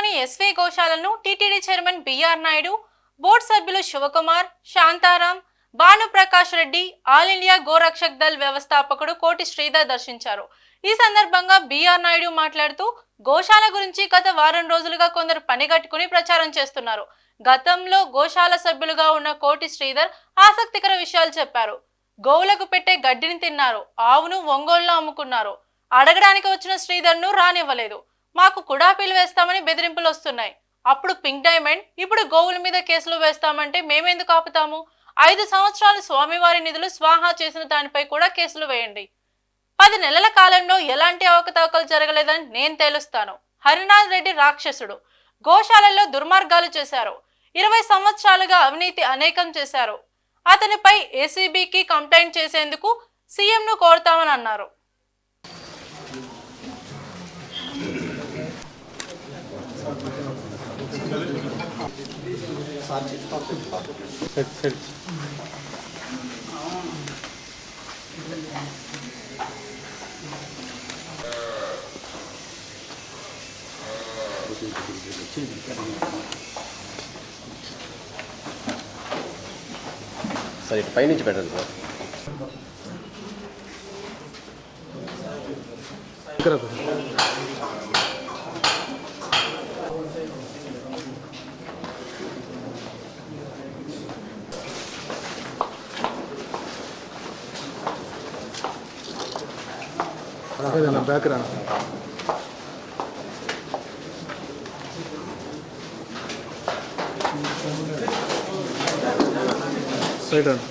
పట్టణంలోని ఎస్వీ గోశాలను TTD chairman BR Naidu, board సభ్యులు శివకుమార్, శాంతారాం, భానుప్రకాష్ రెడ్డి, ఆల్ ఇండియా గోరక్షక్ దళ్ వ్యవస్థాపకుడు కోటి శ్రీధర్ దర్శించారు. ఈ సందర్భంగా బిఆర్ నాయుడు మాట్లాడుతూ గోశాల గురించి గత వారం రోజులుగా కొందరు పనిగట్టుకుని ప్రచారం చేస్తున్నారు. గతంలో గోశాల సభ్యులుగా ఉన్న కోటి శ్రీధర్ ఆసక్తికర విషయాలు చెప్పారు. గోవులకు పెట్టే గడ్డిని తిన్నారు, ఆవును ఒంగోలులో అమ్ముకున్నారు. అడగడానికి వచ్చిన శ్రీధర్ను రానివ్వలేదు. మాకు కుడాపీలు వేస్తామని బెదిరింపులు వస్తున్నాయి. అప్పుడు పింక్ డైమండ్, ఇప్పుడు గోవుల మీద కేసులు వేస్తామంటే మేమెందుకు ఆపుతాము? 5 సంవత్సరాలు స్వామివారి నిధులు స్వాహా చేసిన దానిపై కూడా కేసులు వేయండి. 10 నెలల కాలంలో ఎలాంటి అవకతవకలు జరగలేదని నేను తేలుస్తాను. హరినాథ్ రెడ్డి రాక్షసుడు, గోశాలల్లో దుర్మార్గాలు చేశారు. 20 సంవత్సరాలుగా అవినీతి అనేకం చేశారు. అతనిపై ఏసీబీకి కంప్లైంట్ చేసేందుకు సీఎంను కోరుతామని అన్నారు. సార్ ఇటు పైనుంచి పెట్టండి సార్. బ్యాక్గ్రౌండ్ సైడ్ అండి.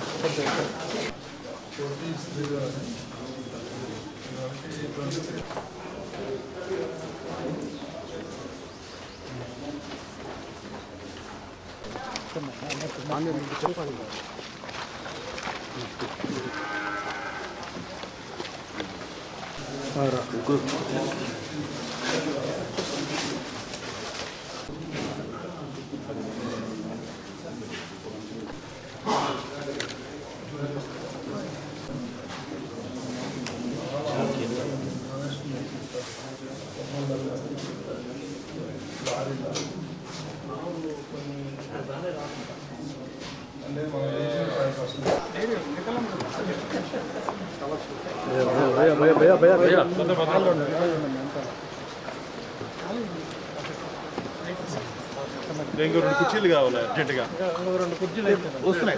ఇంకో 2 కుర్చీలు కావాలి అర్జెంటుగా. 2 కుర్చీలు వస్తున్నాయి.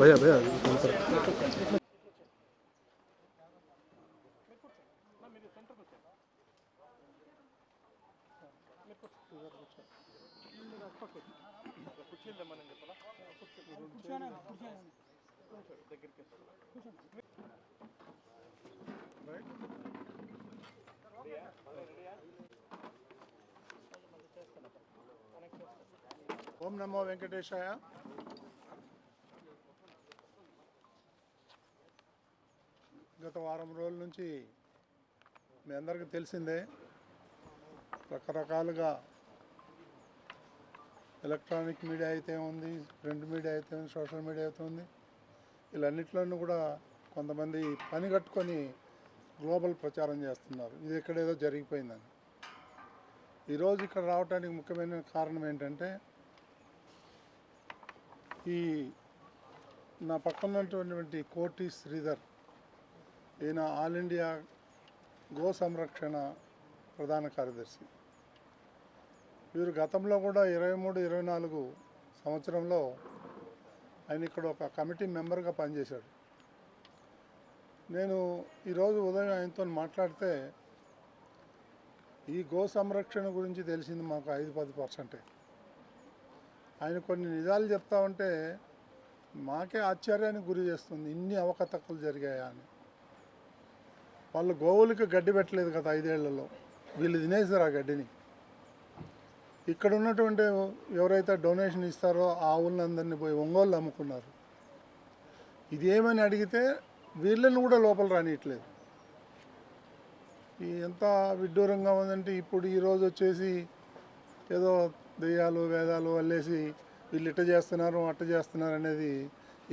భయ్యా భయ్యా ఓం నమో వెంకటేశాయ. గత వారం రోజుల నుంచి మీ అందరికీ తెలిసిందే, రకరకాలుగా ఎలక్ట్రానిక్ మీడియా అయితే ఉంది, ప్రింట్ మీడియా అయితే ఉంది, సోషల్ మీడియా అయితే ఉంది. వీళ్ళన్నింటిలోనూ కూడా కొంతమంది పని కట్టుకొని గ్లోబల్ ప్రచారం చేస్తున్నారు, ఇది ఎక్కడేదో జరిగిపోయిందని. ఈరోజు ఇక్కడ రావడానికి ముఖ్యమైన కారణం ఏంటంటే, ఈ నా పక్కన ఉన్నటువంటి కోటి శ్రీధర్, ఈయన ఆల్ ఇండియా గో సంరక్షణ ప్రధాన కార్యదర్శి. వీరు గతంలో కూడా 23-24 సంవత్సరంలో ఆయన ఇక్కడ ఒక కమిటీ మెంబర్గా పనిచేశాడు. నేను ఈరోజు ఉదయం ఆయనతో మాట్లాడితే ఈ గో సంరక్షణ గురించి తెలిసింది మాకు 5-10%. ఆయన కొన్ని నిజాలు చెప్తా ఉంటే మాకే ఆశ్చర్యానికి గురి చేస్తుంది, ఇన్ని అవకతవకలు జరిగాయా అని. వాళ్ళు గోవులకి గడ్డి పెట్టలేదు గత 5 ఏళ్లలో, వీళ్ళు తినేసారు ఆ గడ్డిని. ఇక్కడ ఉన్నటువంటి ఎవరైతే డొనేషన్ ఇస్తారో ఆ ఆవులందరినీ పోయి ఒంగోలు అమ్ముకున్నారు. ఇది ఏమని అడిగితే వీళ్ళని కూడా లోపల రానియట్లేదు. ఎంత విడ్డూరంగా ఉందంటే, ఇప్పుడు ఈరోజు వచ్చేసి ఏదో దెయ్యాలు వేదాలు వల్లేసి వీళ్ళు ఇట్ట చేస్తున్నారు అట్ట చేస్తున్నారు అనేది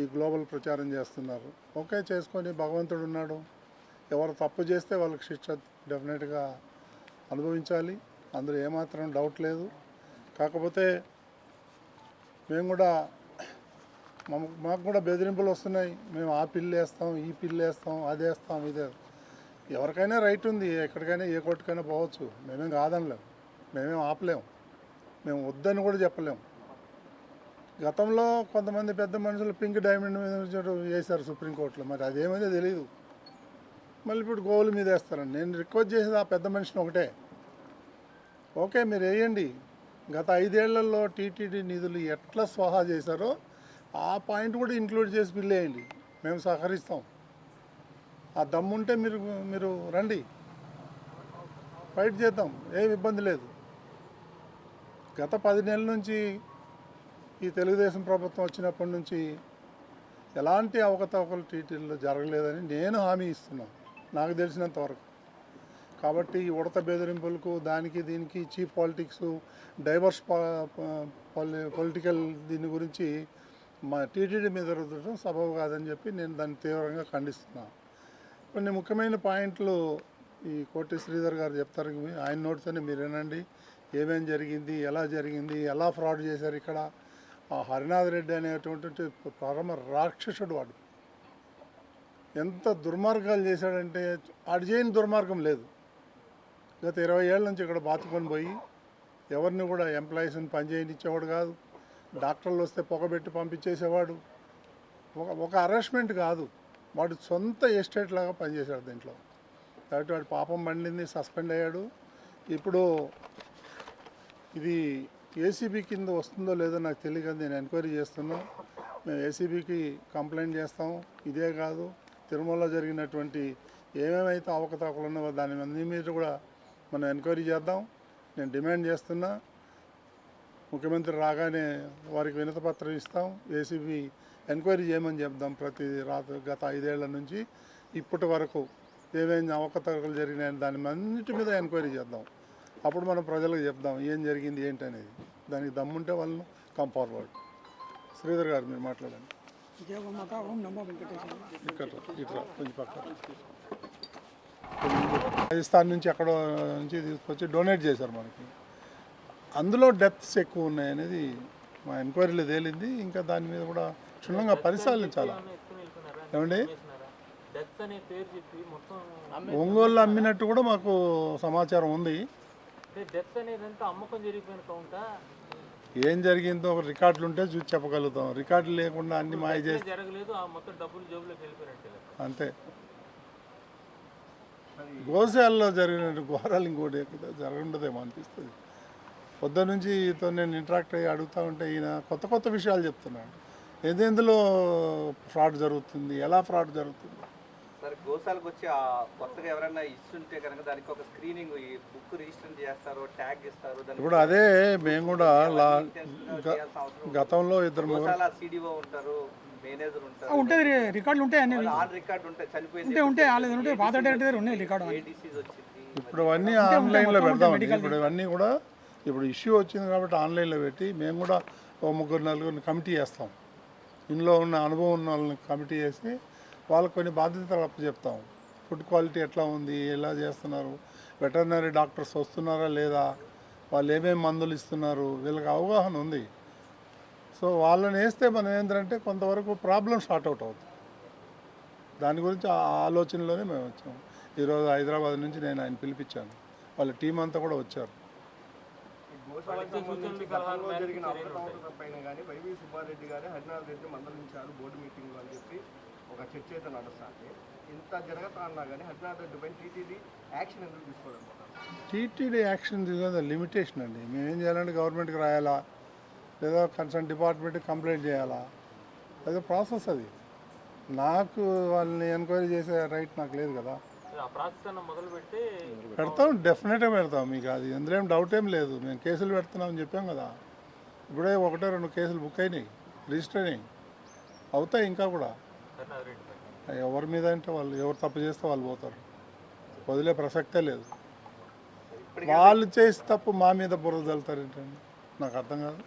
ఈ గ్లోబల్ ప్రచారం చేస్తున్నారు. ఓకే, చేసుకొని భగవంతుడు ఉన్నాడు, ఎవరు తప్పు చేస్తే వాళ్ళకి శిక్ష డెఫినెట్గా అనుభవించాలి, అందులో ఏమాత్రం డౌట్ లేదు. కాకపోతే మేము కూడా మాకు కూడా బెదిరింపులు వస్తున్నాయి, మేము ఆ పిల్లు వేస్తాం, ఈ పిల్లు వేస్తాం, అది వేస్తాం, ఇదే. ఎవరికైనా రైట్ ఉంది, ఎక్కడికైనా ఏ కోర్టుకైనా పోవచ్చు, మేమేం కాదనలేము, మేమేం ఆపలేము, మేము వద్దని కూడా చెప్పలేము. గతంలో కొంతమంది పెద్ద మనుషులు పింక్ డైమండ్ మీద వేశారు సుప్రీంకోర్టులో, మరి అదేమైందో తెలియదు. మళ్ళీ ఇప్పుడు గోవుల మీద వేస్తారండి. నేను రిక్వెస్ట్ చేసేది ఆ పెద్ద మనిషిని ఒకటే, ఓకే మీరు వేయండి, గత 5 ఏళ్లలో టీటీడీ నిధులు ఎట్లా స్వాహా చేశారో ఆ పాయింట్ కూడా ఇంక్లూడ్ చేసి బిల్ వేయండి, మేము సహకరిస్తాం. ఆ దమ్ముంటే మీరు రండి, ఫైట్ చేద్దాం, ఏం ఇబ్బంది లేదు. గత 10 నెలల నుంచి ఈ తెలుగుదేశం ప్రభుత్వం వచ్చినప్పటి నుంచి ఎలాంటి అవకతవకలు టీటీడీలో జరగలేదని నేను హామీ ఇస్తున్నాను నాకు తెలిసినంత వరకు. కాబట్టి ఈ ఉడత బెదిరింపులకు దానికి దీనికి చీప్ పాలిటిక్స్, డైవర్స్ పొలిటికల్ దీని గురించి మా టీటీడీ మీద రుద్దడం సబబు కాదని చెప్పి నేను దాన్ని తీవ్రంగా ఖండిస్తున్నాను. కొన్ని ముఖ్యమైన పాయింట్లు ఈ కోటి శ్రీధర్ గారు చెప్తారు, ఆయన నోటితోనే మీరు వినండి, ఏమేం జరిగింది, ఎలా ఫ్రాడ్ చేశారు. ఇక్కడ హరినాథ్ రెడ్డి అనేటువంటి పరమ రాక్షసుడు వాడు, ఎంత దుర్మార్గాలు చేశాడంటే ఆడు చేయని దుర్మార్గం లేదు. గత 20 ఏళ్ళ నుంచి ఇక్కడ బాతుకొని పోయి ఎవరిని కూడా ఎంప్లాయీస్ని పనిచేయనిచ్చేవాడు కాదు, డాక్టర్లు వస్తే పొగబెట్టి పంపించేసేవాడు. ఒక అరెస్ట్మెంట్ కాదు, వాడు సొంత ఎస్టేట్ లాగా పనిచేశాడు దీంట్లో. కాబట్టి వాడు పాపం పండింది, సస్పెండ్ అయ్యాడు. ఇప్పుడు ఇది ఏసీబీ కింద వస్తుందో లేదో నాకు తెలియదు, నేను ఎంక్వైరీ చేస్తున్నాం. మేము ఏసీబీకి కంప్లైంట్ చేస్తాం. ఇదే కాదు, తిరుమలలో జరిగినటువంటి ఏమేమైతే అవకతవకలు ఉన్నాయో దాని అన్ని మీద కూడా మనం ఎంక్వైరీ చేద్దాం. నేను డిమాండ్ చేస్తున్నా, ముఖ్యమంత్రి రాగానే వారికి వినతిపత్రం ఇస్తాం, ఏసీబీ ఎంక్వైరీ చేయమని చెప్దాం. గత 5 ఏళ్ల నుంచి ఇప్పటి వరకు ఏమేమి అవకతవకలు జరిగినాయని దాని అన్నిటి మీద ఎంక్వైరీ చేద్దాం. అప్పుడు మనం ప్రజలకు చెప్దాం ఏం జరిగింది ఏంటి అనేది. దానికి దమ్ముంటే వాళ్ళను కమ్ ఫార్వర్డ్. శ్రీధర్ గారు మీరు మాట్లాడండి. ఇక్కడ ఇట్లా కొంచెం పక్క రాజస్థాన్ నుంచి ఎక్కడో నుంచి తీసుకొచ్చి డొనేట్ చేశారు మనకి. అందులో డెత్స్ ఎక్కువ ఉన్నాయనేది మా ఎంక్వైరీలో తేలింది. ఇంకా దాని మీద కూడా క్షుణ్ణంగా పరిశీలించాలి. ఏమండి ఒంగోలు అమ్మినట్టు కూడా మాకు సమాచారం ఉంది. ఏం జరిగిందో ఒక రికార్డులు ఉంటే చూసి చెప్పగలుగుతాం, రికార్డులు లేకుండా అన్ని మాయ చేసి అంతే. గోశాలలో జరిగిన ఘోరాలు ఇంకోటి జరగఉండదేమో అనిపిస్తుంది. పొద్దు నుంచి నేను ఇంటరాక్ట్ అయ్యి అడుగుతూ ఉంటే ఈయన కొత్త విషయాలు చెప్తున్నాడు. ఎందులో ఫ్రాడ్ జరుగుతుంది, ఎలా ఫ్రాడ్ జరుగుతుంది. సరే గోశాలకు వచ్చి కొత్తగా ఎవరైనా ఇస్తుంటే కనుక దానికి ఒక స్క్రీనింగ్, ఈ బుక్ రిజిస్టర్ చేస్తారు, ట్యాగ్ ఇస్తారు. ఇప్పుడు అదే మేము కూడా గతంలో 2 గోశాల సిడిఓ ఉంటారు, మేనేజర్ ఉంటారు, ఉంటుంది రికార్డులు ఉంటాయి, అన్ని ఆన్ రికార్డ్ ఉంటాయి, చనిపోయింది ఉంటాయి, పాత డైరెక్టర్ ఉన్నాయి రికార్డు. ఏ డిసీజ్ వచ్చింది, ఇప్పుడు అవన్నీ ఆన్లైన్లో పెడతామండి. ఇప్పుడు ఇవన్నీ కూడా ఇప్పుడు ఇష్యూ వచ్చింది కాబట్టి ఆన్లైన్లో పెట్టి మేము కూడా 3-4 కమిటీ చేస్తాం. ఇందులో ఉన్న అనుభవం ఉన్న వాళ్ళని కమిటీ చేసి వాళ్ళకి కొన్ని బాధ్యతలు అప్పచెప్తాం. ఫుడ్ క్వాలిటీ ఎట్లా ఉంది, ఎలా చేస్తున్నారు, వెటర్నరీ డాక్టర్స్ వస్తున్నారా లేదా, వాళ్ళు ఏమేమి మందులు ఇస్తున్నారు, వీళ్ళకి అవగాహన ఉంది. సో వాళ్ళని వేస్తే మనం ఏంటంటే కొంతవరకు ప్రాబ్లం సార్ట్ అవుట్ అవుతుంది. దాని గురించి ఆ ఆలోచనలోనే మేము వచ్చాము. ఈరోజు హైదరాబాద్ నుంచి నేను ఆయన పిలిపించాను, వాళ్ళ టీం అంతా కూడా వచ్చారు. జరిగిన అవకతవకల పైన కానీ వైవి సుబ్బారెడ్డి గారు హరినాథ్ రెడ్డి మందలించారు బోర్డు మీటింగ్ అని చెప్పి ఒక చర్చ అయితే నడుస్తుంది. ఇంత జరగతా అన్నా కానీ హరినాథ్ రెడ్డి పైన టీటీడీ యాక్షన్ ఎందుకు తీసుకోలేకపోతారు? టీటీడీ యాక్షన్ తీసుకునే లిమిటేషన్ అండి. మేమేం చేయాలంటే గవర్నమెంట్కి రాయాలా, లేదా కన్సర్న్ డిపార్ట్మెంట్కి కంప్లైంట్ చేయాలా, అదే ప్రాసెస్. అది నాకు వాళ్ళని ఎంక్వైరీ చేసే రైట్ నాకు లేదు కదా. పెడతాం, డెఫినెట్గా పెడతాం. మీకు అది అందులో ఏం డౌట్ ఏం లేదు. మేము కేసులు పెడుతున్నామని చెప్పాం కదా. ఇప్పుడే 1-2 కేసులు బుక్ అయినాయి, రిజిస్టర్ అయినాయి, అవుతాయి ఇంకా కూడా. ఎవరి మీద అంటే వాళ్ళు ఎవరు తప్పు చేస్తే వాళ్ళు పోతారు, వదిలే ప్రసక్తే లేదు. వాళ్ళు చేసి తప్పు మా మీద బుర్ర చల్లుతారు ఏంటండి, నాకు అర్థం కాదు.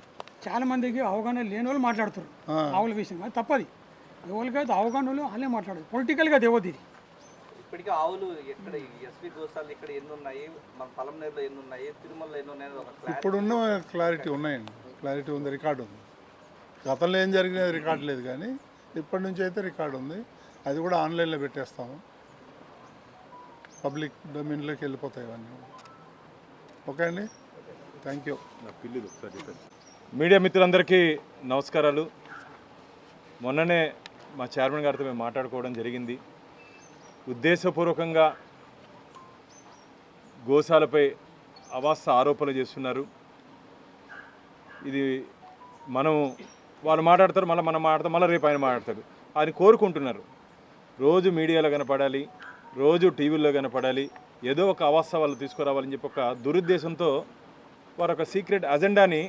చాలా మందికి అవగాహన లేని వాళ్ళు మాట్లాడుతారు ఆవుల విషయం, అది తప్పది. ఎవరికైతే అవగాహన వాళ్ళే మాట్లాడదు, పొలిటికల్గా దేవద్ది ఇది. ఇప్పటికీ ఆవులు ఎక్కడ ఎస్వి గోశాల ఇక్కడ ఎన్ని ఉన్నాయి, మన పలంనేరులో ఎన్ని ఉన్నాయి, తిరుమలలో ఎన్ని ఉన్నాయి ఒక క్లారిటీ. ఇప్పుడున్న క్లారిటీ ఉన్నాయండి, క్లారిటీ ఉంది, రికార్డు ఉంది. గతంలో ఏం జరిగినది రికార్డు లేదు, కానీ ఇప్పటి నుంచి అయితే రికార్డు ఉంది. అది కూడా ఆన్లైన్లో పెట్టేస్తాము, పబ్లిక్ డొమైన్లోకి వెళ్ళిపోతాయి ఇవన్నీ. ఓకే అండి, థ్యాంక్ యూ. మీడియా మిత్రులందరికీ నమస్కారాలు. మొన్ననే మా చైర్మన్ గారితో మేము మాట్లాడుకోవడం జరిగింది. ఉద్దేశపూర్వకంగా గోశాలపై అవాస్తవ ఆరోపణలు చేస్తున్నారు. ఇది వాళ్ళు మాట్లాడతారు, మళ్ళీ మనం మాట్లాడతాం, మళ్ళీ రేపు ఆయన మాట్లాడతాడు. ఆయన కోరుకుంటున్నారు రోజు మీడియాలో కనపడాలి, రోజు టీవీల్లో కనపడాలి, ఏదో ఒక అవాస్తవాలు తీసుకురావాలని చెప్పి ఒక దురుద్దేశంతో వారు ఒక సీక్రెట్ అజెండాని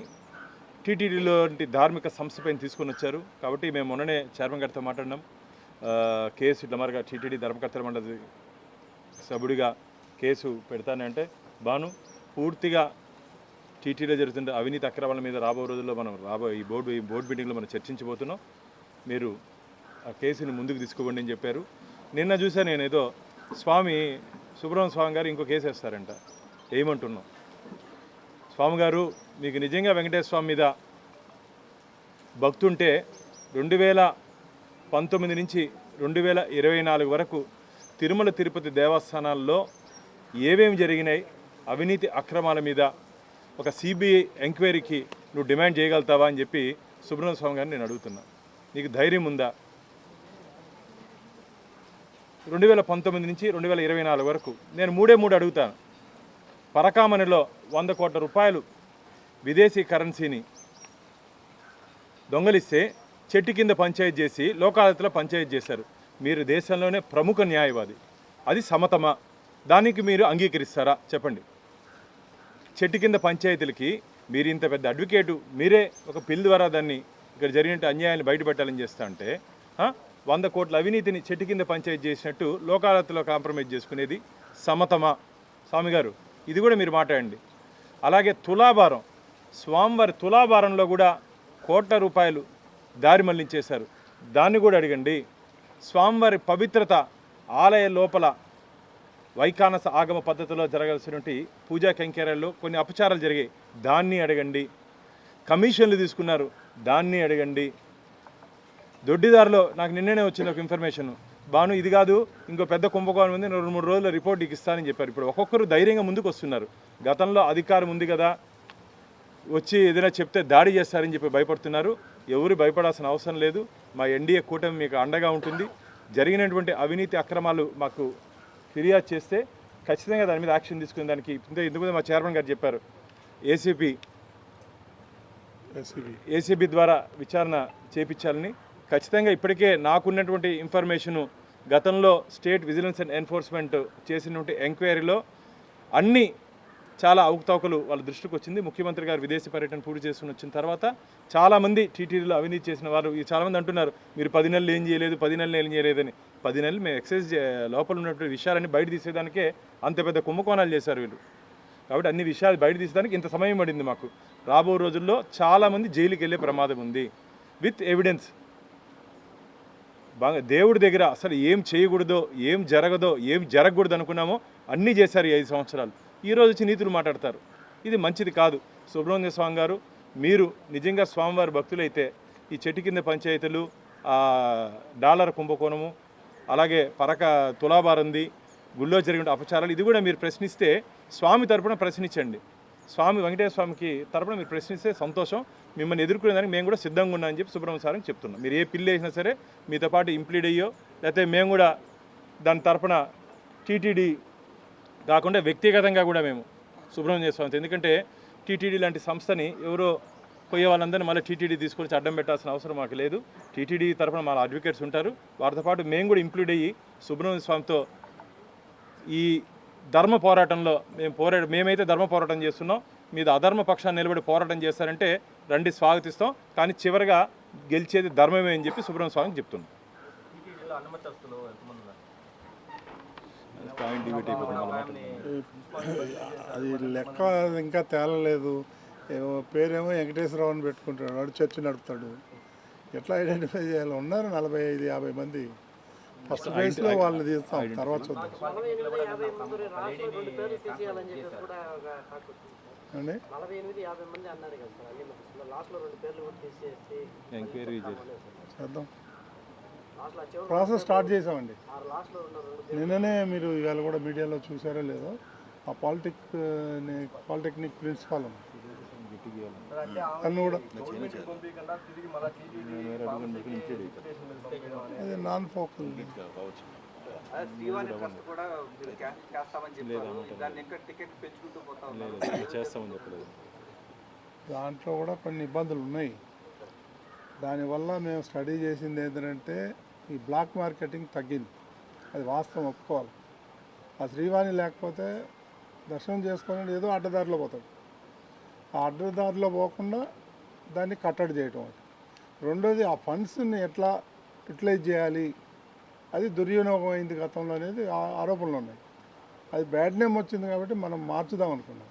టీటీడీలో ధార్మిక సంస్థపైన తీసుకొని వచ్చారు. కాబట్టి మేము మొన్ననే చైర్మన్ గారితో మాట్లాడినాం. కేసు ఇట్లా మరిగా టీటీడీ ధర్మకర్తల మండలి సభ్యుడిగా కేసు పెడతానంటే బాను పూర్తిగా టీటీడీలో జరుగుతున్న అవినీతి అక్రమాల మీద రాబో రోజుల్లో మనం ఈ బోర్డు మీటింగ్లో మనం చర్చించబోతున్నాం. మీరు ఆ కేసుని ముందుకు తీసుకోండి అని చెప్పారు. నిన్న చూసాను నేను, ఏదో సుబ్రహ్మణ్య స్వామి గారు ఇంకో కేసు వేస్తారంట. ఏమంటున్నాం, స్వామి గారు మీకు నిజంగా వెంకటేశ్వర స్వామి మీద భక్తుంటే 2019 నుంచి 2024 వరకు తిరుమల తిరుపతి దేవస్థానాల్లో ఏమేమి జరిగినాయి, అవినీతి అక్రమాల మీద ఒక సిబిఐ ఎంక్వైరీకి నువ్వు డిమాండ్ చేయగలుగుతావా అని చెప్పి సుబ్రహ్మణ్య స్వామి గారిని నేను అడుగుతున్నా. నీకు ధైర్యం ఉందా? 2019 నుంచి 2024 వరకు నేను మూడు అడుగుతాను. పరకామణిలో 100 కోట్ల రూపాయలు విదేశీ కరెన్సీని దొంగలిస్తే చెట్టు కింద పంచాయతీ చేసి లోకాలతలో పంచాయతీ చేశారు. మీరు దేశంలోనే ప్రముఖ న్యాయవాది, అది సమతమా? దానికి మీరు అంగీకరిస్తారా చెప్పండి. చెట్టు కింద పంచాయతీలకి మీరు ఇంత పెద్ద అడ్వకేటు, మీరే ఒక బిల్ ద్వారా దాన్ని ఇక్కడ జరిగిన అన్యాయాన్ని బయటపెట్టాలని చేస్తా అంటే 100 కోట్ల అవినీతిని చెట్టు కింద పంచాయతీ చేసినట్టు లోకాలతలో కాంప్రమైజ్ చేసుకునేది సమతమా? స్వామి గారు ఇది కూడా మీరు మాట్లాడండి. అలాగే తులాభారం, స్వామివారి తులాభారంలో కూడా కోట్ల రూపాయలు దారి మళ్లించేశారు, దాన్ని కూడా అడగండి. స్వామివారి పవిత్రత ఆలయ లోపల వైఖానస ఆగమ పద్ధతిలో జరగాల్సినటువంటి పూజా కైంకర్యాల్లో కొన్ని అపచారాలు జరిగాయి, దాన్ని అడగండి. కమిషన్లు తీసుకున్నారు, దాన్ని అడగండి. దొడ్డిదారిలో నాకు నిన్ననే వచ్చింది ఒక ఇన్ఫర్మేషన్, బాను ఇది కాదు ఇంకో పెద్ద కుంభకోణం ఉంది, 2-3 రోజుల్లో రిపోర్ట్ నీకు ఇస్తానని చెప్పారు. ఇప్పుడు ఒక్కొక్కరు ధైర్యంగా ముందుకు వస్తున్నారు. గతంలో అధికారం ఉంది కదా, వచ్చి ఏదైనా చెప్తే దాడి చేస్తారని చెప్పి భయపడుతున్నారు. ఎవరు భయపడాల్సిన అవసరం లేదు. మా ఎన్డీఏ కూటమి మీకు అండగా ఉంటుంది. జరిగినటువంటి అవినీతి అక్రమాలు మాకు ఫిర్యాదు చేస్తే ఖచ్చితంగా దాని మీద యాక్షన్ తీసుకునే దానికి ఇందుకు మా చైర్మన్ గారు చెప్పారు, ఏసీబీ ద్వారా విచారణ చేపించాలని. ఖచ్చితంగా ఇప్పటికే నాకున్నటువంటి ఇన్ఫర్మేషను, గతంలో స్టేట్ విజిలెన్స్ అండ్ ఎన్ఫోర్స్మెంట్ చేసినటువంటి ఎంక్వైరీలో అన్నీ చాలా అవకతవకలు వాళ్ళ దృష్టికి వచ్చింది. ముఖ్యమంత్రి గారు విదేశీ పర్యటన పూర్తి చేసుకుని వచ్చిన తర్వాత చాలామంది టీటీడీలో అవినీతి చేసిన వారు చాలామంది అంటున్నారు, మీరు 10 నెలలు ఏం చేయలేదు, 10 నెలలు ఏం చేయలేదని. 10 నెలలు మేము ఎక్సైజ్ లోపల ఉన్నటువంటి విషయాలన్నీ బయట తీసేదానికే అంత పెద్ద కుంభకోణాలు చేశారు వీళ్ళు. కాబట్టి అన్ని విషయాలు బయట తీసేదానికి ఇంత సమయం పడింది మాకు. రాబో రోజుల్లో చాలామంది జైలుకి వెళ్ళే ప్రమాదం ఉంది విత్ ఎవిడెన్స్. బాగా దేవుడి దగ్గర అసలు ఏం చేయకూడదో, ఏం జరగదో, ఏం జరగకూడదు అనుకున్నామో అన్నీ చేశారు ఈ 5 సంవత్సరాలు. ఈరోజు వచ్చి నీతులు మాట్లాడతారు, ఇది మంచిది కాదు. సుబ్రహ్మణ్య స్వామి గారు, మీరు నిజంగా స్వామివారి భక్తులైతే ఈ చెట్టు కింద పంచాయతీలు, డాలర్ కుంభకోణము, అలాగే తులాభారంది, గుళ్ళో జరిగిన అపచారాలు, ఇది కూడా మీరు ప్రశ్నిస్తే స్వామి తరపున ప్రశ్నించండి. స్వామి వెంకటేశ్వర స్వామికి తరపున మీరు ప్రశ్నిస్తే సంతోషం. మిమ్మల్ని ఎదుర్కొనేదానికి మేము కూడా సిద్ధంగా ఉన్నామని చెప్పి సుబ్రహ్మణ్య సార్ని చెప్తున్నాం. మీరు ఏ పిల్లి వేసినా సరే మీతో పాటు ఇంప్లీడ్ అయ్యో, లేకపోతే మేము కూడా దాని తరపున టీటీడీ కాకుండా వ్యక్తిగతంగా కూడా మేము సుబ్రహ్మణ్య స్వామి, ఎందుకంటే టీటీడీ లాంటి సంస్థని ఎవరో పోయే వాళ్ళందరినీ మళ్ళీ టీటీడీ తీసుకొని అడ్డం పెట్టాల్సిన అవసరం మాకు లేదు. టీటీడీ తరఫున మా అడ్వకేట్స్ ఉంటారు, వారితో పాటు మేము కూడా ఇంక్లూడ్ అయ్యి సుబ్రహ్మణ్య స్వామితో ఈ ధర్మ పోరాటంలో మేమైతే ధర్మ పోరాటం చేస్తున్నాం, మీద అధర్మ పక్షాన్ని నిలబడి పోరాటం చేస్తారంటే రండి, స్వాగతిస్తాం. కానీ చివరిగా గెలిచేది ధర్మమే అని చెప్పి సుబ్రహ్మణ్య స్వామికి చెప్తున్నాం. అది లెక్క ఇంకా తేలలేదు. పేరేమో వెంకటేశ్వరరావు అని పెట్టుకుంటాడు, వాడు చర్చి నడుపుతాడు. ఎట్లా ఐడెంటిఫై చేయాలి? ఉన్నారు 45-50 మంది. ఫస్ట్ ఫేజ్లో వాళ్ళు తీస్తాం, తర్వాత చూద్దాం. అండి ఎంక్వైరీ చేద్దాం. ప్రాసెస్ స్టార్ట్ చేసామండి నిన్ననే. మీరు ఇవాళ కూడా మీడియాలో చూసారో లేదో, ఆ పాలిటెక్నిక్ ప్రిన్సిపాల్ ఉంది, అంటే తను కూడా బోర్డు మీటింగ్ పంపించకుండా తిరిగి మళ్ళీ టీటీడీ అది నాన్ ఫోకల్. అదే శ్రీవాణి ట్రస్ట్ కూడా మీరు క్యాన్సిల్ చేస్తామని చెప్పారు. దాన్ని ఇంకా టికెట్ పెంచుకుంటూ పోతా ఉన్నారు. చేస్తామని చెప్పలేదు. దాంట్లో కూడా కొన్ని ఇబ్బందులు ఉన్నాయి. దానివల్ల మేము స్టడీ చేసింది ఏంటంటే ఈ బ్లాక్ మార్కెటింగ్ తగ్గింది, అది వాస్తవం ఒప్పుకోవాలి. ఆ శ్రీవాణి లేకపోతే దర్శనం చేసుకొని ఏదో అడ్డదారిలో పోతాడు. ఆ అడ్డదారిలో పోకుండా దాన్ని కట్టడి చేయటం ఒకటి. రెండోది ఆ ఫండ్స్ని ఎట్లా యూటిలైజ్ చేయాలి, అది దుర్వినియోగం అయింది గతంలో అనేది ఆరోపణలు ఉన్నాయి. అది బ్యాడ్ నేమ్ వచ్చింది కాబట్టి మనం మార్చుదాం అనుకున్నాం.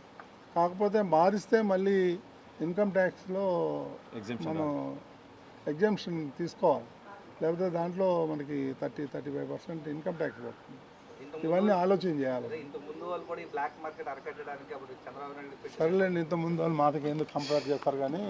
కాకపోతే మారిస్తే మళ్ళీ ఇన్కమ్ ట్యాక్స్లో మనం ఎగ్జామ్షన్ తీసుకోవాలి, లేకపోతే దాంట్లో మనకి 30-35% ఇన్కమ్ ట్యాక్స్ పడుతుంది. ఇవన్నీ ఆలోచన చేయాలి. ఇంత ముందు వాళ్ళు కూడా ఈ బ్లాక్ మార్కెట్ అరకట్టడానికి అప్పుడు చంద్రబాబు నాయుడు పెట్టారు. సరేలేండి, ఇంత ముందు వాళ్ళు మాతకి ఎందుకు కంపేర్ చేస్తారు కానీ